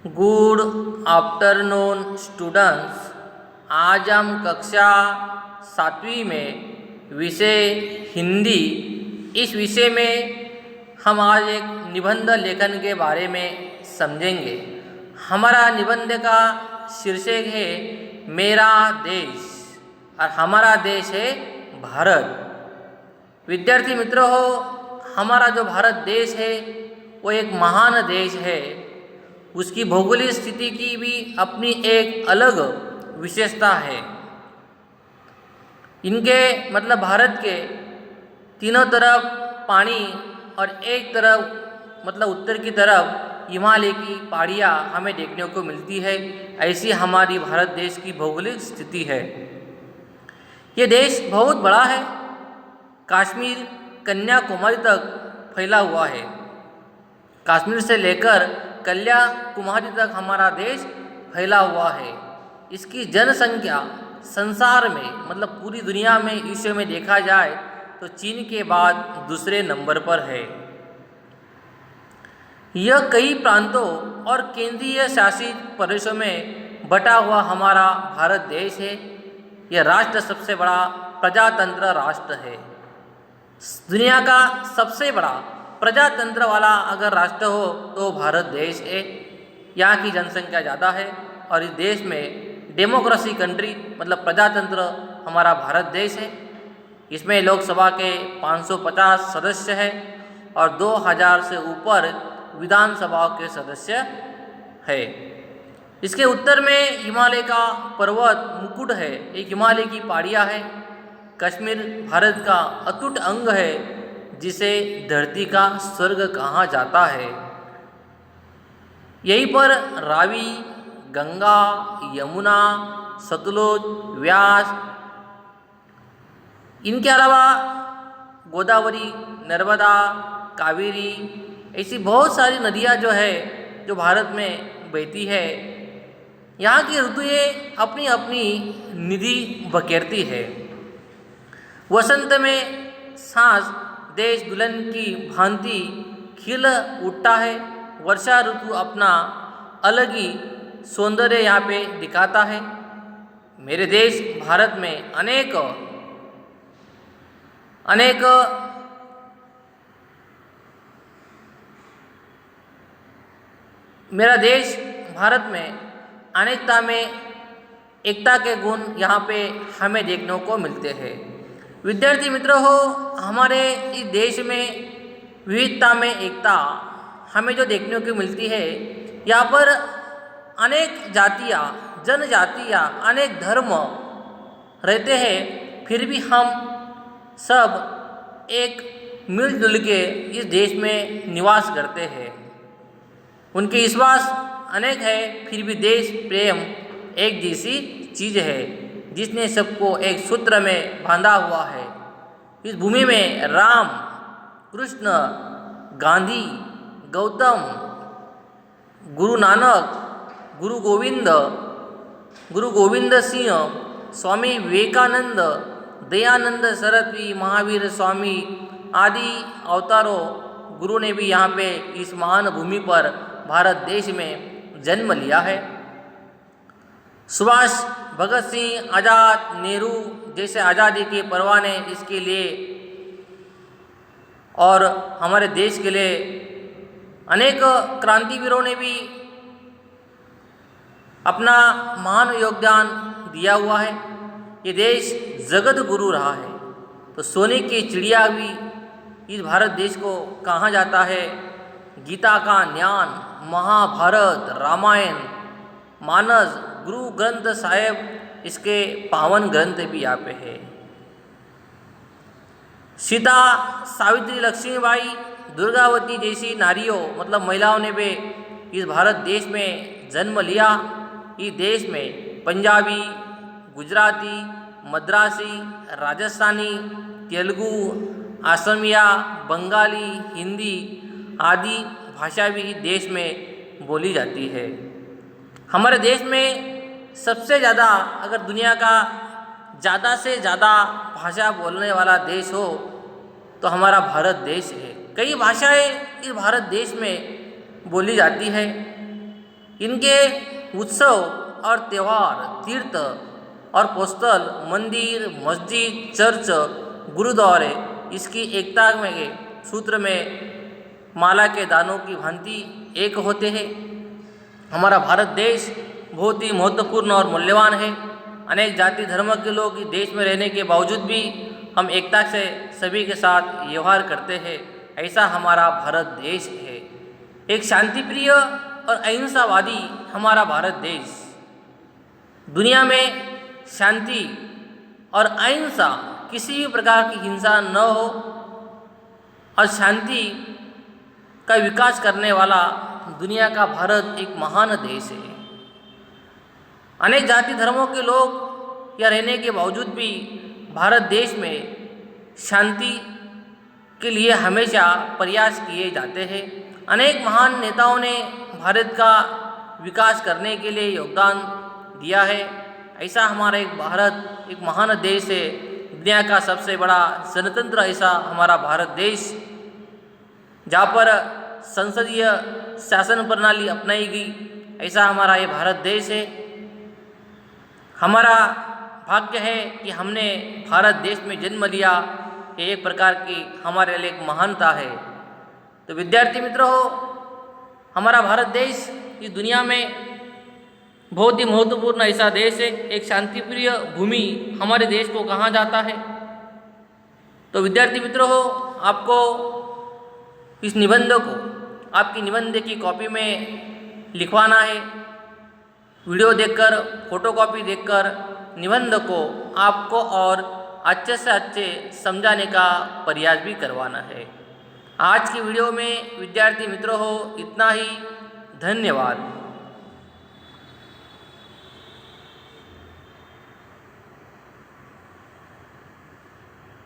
Good afternoon students. आज हम कक्षा 7वीं में विषय हिंदी, इस विषय में हम आज एक निबंध लेखन के बारे में समझेंगे। हमारा निबंध का शीर्षक है मेरा देश और हमारा देश है भारत। विद्यार्थी मित्रों हो, हमारा जो भारत देश है वो एक महान देश है। उसकी भौगोलिक स्थिति की भी अपनी एक अलग विशेषता है। इनके भारत के तीनों तरफ पानी और एक तरफ उत्तर की तरफ हिमालय की पहाड़ियाँ हमें देखने को मिलती है। ऐसी हमारी भारत देश की भौगोलिक स्थिति है। ये देश बहुत बड़ा है। कश्मीर कन्याकुमारी तक फैला हुआ है। कश्मीर से लेकर कन्याकुमारी तक हमारा देश फैला हुआ है। इसकी जनसंख्या संसार में पूरी दुनिया में विश्व में देखा जाए तो चीन के बाद दूसरे नंबर पर है। यह कई प्रांतों और केंद्रीय शासित प्रदेशों में बटा हुआ हमारा भारत देश है। यह राष्ट्र सबसे बड़ा प्रजातंत्र राष्ट्र है। दुनिया का सबसे बड़ा प्रजातंत्र वाला अगर राष्ट्र हो तो भारत देश है। यहाँ की जनसंख्या ज़्यादा है और इस देश में डेमोक्रेसी कंट्री प्रजातंत्र हमारा भारत देश है। इसमें लोकसभा के 550 सदस्य हैं और 2000 से ऊपर विधानसभा के सदस्य है। इसके उत्तर में हिमालय का पर्वत मुकुट है। एक हिमालय की पहाड़ियाँ है। कश्मीर भारत का अटूट अंग है जिसे धरती का स्वर्ग कहा जाता है। यहीं पर रावी, गंगा, यमुना, सतलुज, व्यास, इनके अलावा गोदावरी, नर्मदा, कावेरी, ऐसी बहुत सारी नदियाँ जो भारत में बहती है। यहाँ की ऋतुएं अपनी अपनी निधि बखेरती है। वसंत में सांस देश दुल्हन की भांति खिल उठता है। वर्षा ऋतु अपना अलग ही सौंदर्य यहाँ पे दिखाता है। मेरे देश भारत में अनेक मेरा देश भारत में अनेकता में एकता के गुण यहाँ पे हमें देखने को मिलते हैं। विद्यार्थी मित्रों हो, हमारे इस देश में विविधता में एकता हमें जो देखने को मिलती है। यहाँ पर अनेक जातियाँ, जनजातियाँ, अनेक धर्म रहते हैं, फिर भी हम सब एक मिलजुल के इस देश में निवास करते हैं। उनके विश्वास अनेक है, फिर भी देश प्रेम एक जैसी चीज़ है जिसने सबको एक सूत्र में बांधा हुआ है। इस भूमि में राम, कृष्ण, गांधी, गौतम, गुरु नानक, गुरु गोविंद सिंह, स्वामी विवेकानंद, दयानंद सरस्वती, महावीर स्वामी आदि अवतारों गुरु ने भी यहाँ पे इस महान भूमि पर भारत देश में जन्म लिया है। सुभाष, भगत सिंह, आज़ाद, नेहरू जैसे आज़ादी के परवाने इसके लिए और हमारे देश के लिए अनेक क्रांतिवीरों ने भी अपना महान योगदान दिया हुआ है। ये देश जगत गुरु रहा है। तो सोने की चिड़िया भी इस भारत देश को कहा जाता है। गीता का ज्ञान, महाभारत, रामायण, मानस, गुरु ग्रंथ साहिब इसके पावन ग्रंथ भी यहाँ पे है। सीता, सावित्री, लक्ष्मीबाई, दुर्गावती जैसी नारियों महिलाओं ने भी इस भारत देश में जन्म लिया। इस देश में पंजाबी, गुजराती, मद्रासी, राजस्थानी, तेलुगु, असमिया, बंगाली, हिंदी आदि भाषा भी देश में बोली जाती है। हमारे देश में सबसे ज़्यादा अगर दुनिया का ज़्यादा से ज़्यादा भाषा बोलने वाला देश हो तो हमारा भारत देश है। कई भाषाएं इस भारत देश में बोली जाती है। इनके उत्सव और त्यौहार, तीर्थ और पोस्टल, मंदिर, मस्जिद, चर्च, गुरुद्वारे इसकी एकता में सूत्र में माला के दानों की भांति एक होते हैं। हमारा भारत देश बहुत ही महत्वपूर्ण और मूल्यवान है। अनेक जाति धर्म के लोग इस देश में रहने के बावजूद भी हम एकता से सभी के साथ व्यवहार करते हैं। ऐसा हमारा भारत देश है। एक शांतिप्रिय और अहिंसावादी हमारा भारत देश। दुनिया में शांति और अहिंसा, किसी भी प्रकार की हिंसा न हो और शांति का विकास करने वाला दुनिया का भारत एक महान देश है। अनेक जाति धर्मों के लोग या रहने के बावजूद भी भारत देश में शांति के लिए हमेशा प्रयास किए जाते हैं। अनेक महान नेताओं ने भारत का विकास करने के लिए योगदान दिया है। ऐसा हमारा एक भारत एक महान देश है। दुनिया का सबसे बड़ा गणतंत्र ऐसा हमारा भारत देश, जहाँ पर संसदीय शासन प्रणाली अपनाई गई, ऐसा हमारा ये भारत देश है। हमारा भाग्य है कि हमने भारत देश में जन्म लिया। ये एक प्रकार की हमारे लिए एक महानता है। तो विद्यार्थी मित्रों हो, हमारा भारत देश इस दुनिया में बहुत ही महत्वपूर्ण ऐसा देश है। एक शांतिप्रिय भूमि हमारे देश को कहा जाता है। तो विद्यार्थी मित्रों हो, आपको इस निबंध को आपकी निबंध की कॉपी में लिखवाना है। वीडियो देखकर, फोटोकॉपी देखकर निबंध को आपको और अच्छे से अच्छे समझाने का प्रयास भी करवाना है। आज की वीडियो में विद्यार्थी मित्रों हो इतना ही। धन्यवाद।